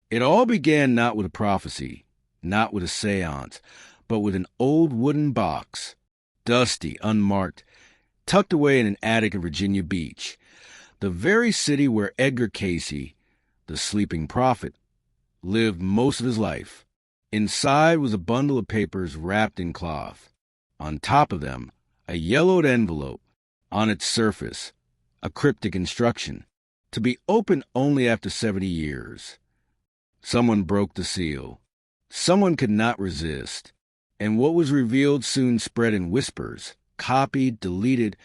It all began not with a prophecy, not with a seance, but with an old wooden box, dusty, unmarked, tucked away in an attic at Virginia Beach, the very city where Edgar Cayce, the sleeping prophet, lived most of his life. Inside was a bundle of papers wrapped in cloth. On top of them, a yellowed envelope. On its surface, a cryptic instruction, to be opened only after 70 years. Someone broke the seal. Someone could not resist. And what was revealed soon spread in whispers, copied, deleted,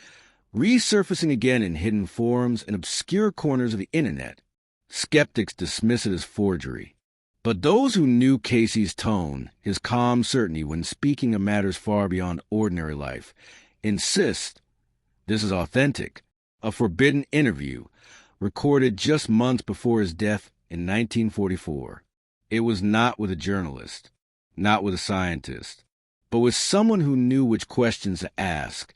resurfacing again in hidden forums and obscure corners of the internet. Skeptics dismiss it as forgery. But those who knew Cayce's tone, his calm certainty when speaking of matters far beyond ordinary life, insist this is authentic, a forbidden interview, recorded just months before his death in 1944. It was not with a journalist, not with a scientist, but with someone who knew which questions to ask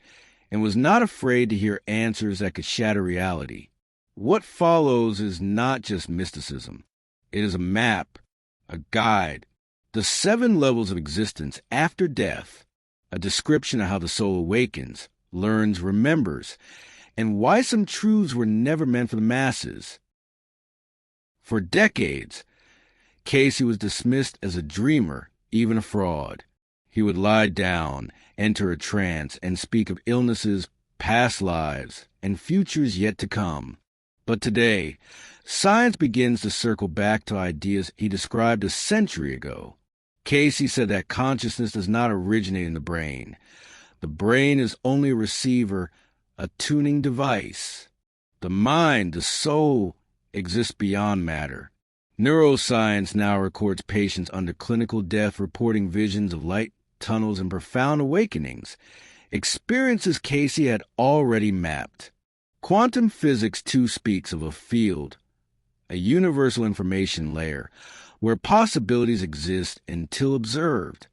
and was not afraid to hear answers that could shatter reality. What follows is not just mysticism. It is a map, a guide, the 7 levels of existence after death, a description of how the soul awakens, learns, remembers, and why some truths were never meant for the masses. For decades, Cayce was dismissed as a dreamer, even a fraud. He would lie down, enter a trance, and speak of illnesses, past lives, and futures yet to come. But today, science begins to circle back to ideas he described a century ago. Cayce said that consciousness does not originate in the brain. The brain is only a receiver, a tuning device. The mind, the soul, exists beyond matter. Neuroscience now records patients under clinical death reporting visions of light tunnels and profound awakenings, experiences Cayce had already mapped. Quantum physics too speaks of a field, a universal information layer, where possibilities exist until observed.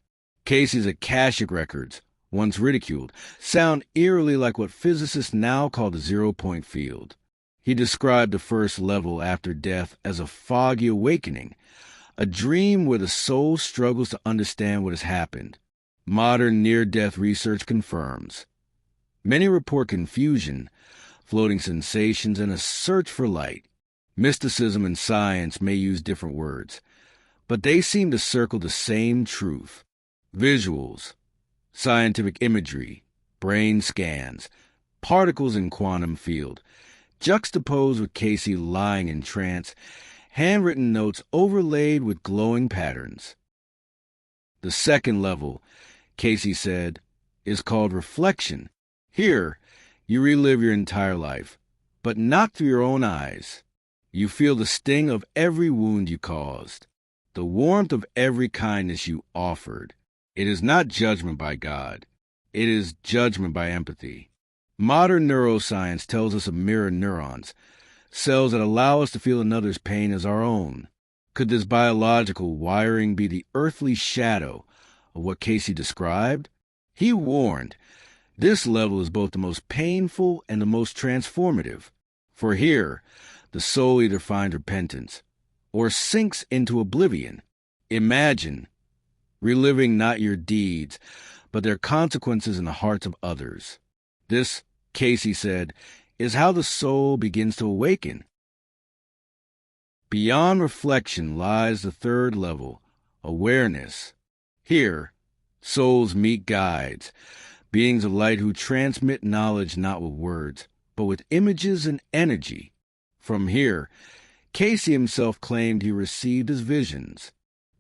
Cayce's Akashic records, once ridiculed, sound eerily like what physicists now call the zero-point field. He described the first level after death as a foggy awakening, a dream where the soul struggles to understand what has happened. Modern near-death research confirms. Many report confusion, floating sensations, and a search for light. Mysticism and science may use different words, but they seem to circle the same truth. Visuals, scientific imagery, brain scans, particles in quantum field, juxtaposed with Cayce lying in trance, handwritten notes overlaid with glowing patterns. The second level, Cayce said, is called reflection. Here, you relive your entire life, but not through your own eyes. You feel the sting of every wound you caused, the warmth of every kindness you offered. It is not judgment by God. It is judgment by empathy. Modern neuroscience tells us of mirror neurons, cells that allow us to feel another's pain as our own. Could this biological wiring be the earthly shadow of what Cayce described? He warned, this level is both the most painful and the most transformative. For here, the soul either finds repentance or sinks into oblivion. Imagine reliving not your deeds, but their consequences in the hearts of others. This, Cayce said, is how the soul begins to awaken. Beyond reflection lies the third level, awareness. Here, souls meet guides, beings of light who transmit knowledge not with words, but with images and energy. From here, Cayce himself claimed he received his visions.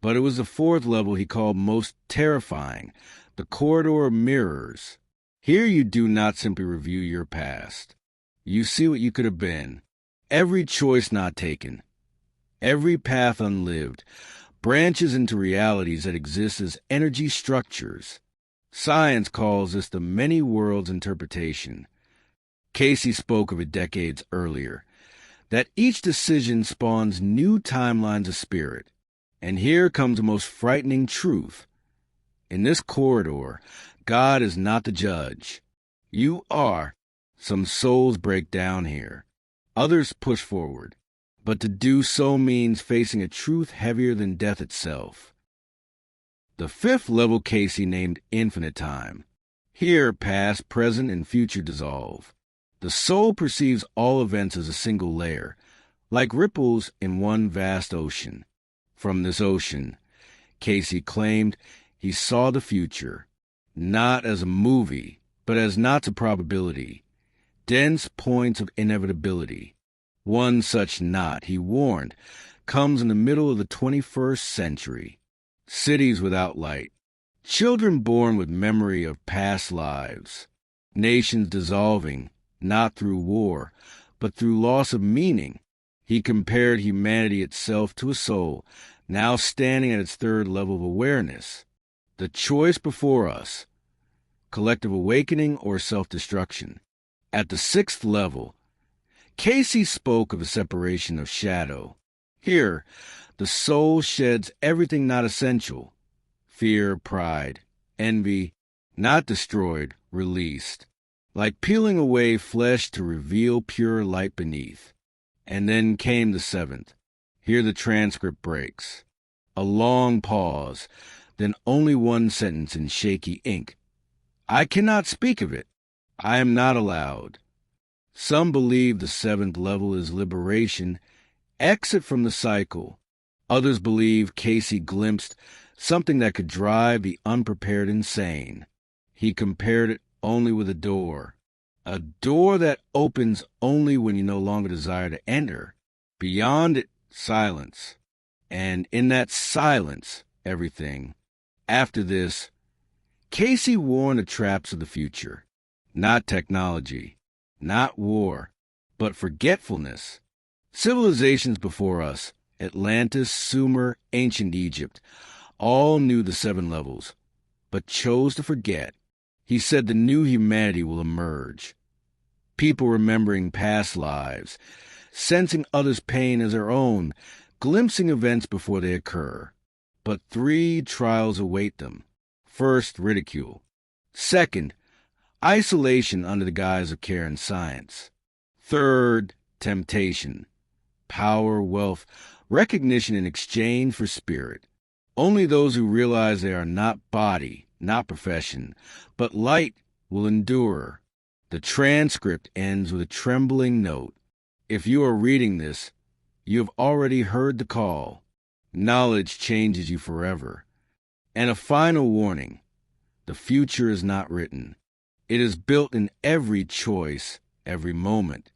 But it was the fourth level he called most terrifying, the corridor of mirrors. Here you do not simply review your past. You see what you could have been, every choice not taken, every path unlived, branches into realities that exist as energy structures. Science calls this the many worlds interpretation. Cayce spoke of it decades earlier, that each decision spawns new timelines of spirit. And here comes the most frightening truth. In this corridor, God is not the judge. You are. Some souls break down here. Others push forward. but to do so means facing a truth heavier than death itself. The fifth level Cayce named infinite time. Here, past, present, and future dissolve. The soul perceives all events as a single layer, like ripples in one vast ocean. From this ocean, Cayce claimed, he saw the future, not as a movie, but as knots of probability, dense points of inevitability. One such knot, he warned, comes in the middle of the 21st century. Cities without light, children born with memory of past lives, nations dissolving, not through war, but through loss of meaning. He compared humanity itself to a soul, now standing at its third level of awareness. The choice before us, collective awakening or self-destruction. At the sixth level, Cayce spoke of a separation of shadow. Here, the soul sheds everything not essential, fear, pride, envy, not destroyed, released, like peeling away flesh to reveal pure light beneath. And then came the seventh. Here the transcript breaks. A long pause, then only one sentence in shaky ink. I cannot speak of it. I am not allowed. Some believe the seventh level is liberation, exit from the cycle. Others believe Cayce glimpsed something that could drive the unprepared insane. He compared it only with a door that opens only when you no longer desire to enter. Beyond it, silence. And in that silence, everything. After this, Cayce warned the traps of the future. Not technology, not war, but forgetfulness. Civilizations before us, Atlantis, Sumer, ancient Egypt, all knew the seven levels, but chose to forget. He said the new humanity will emerge. People remembering past lives, sensing others' pain as their own, glimpsing events before they occur. But 3 trials await them. First, ridicule. Second, isolation under the guise of care and science. Third, temptation. Power, wealth, recognition in exchange for spirit. Only those who realize they are not body, not profession, but light will endure. The transcript ends with a trembling note. If you are reading this, you have already heard the call. Knowledge changes you forever. And a final warning. The future is not written. It is built in every choice, every moment.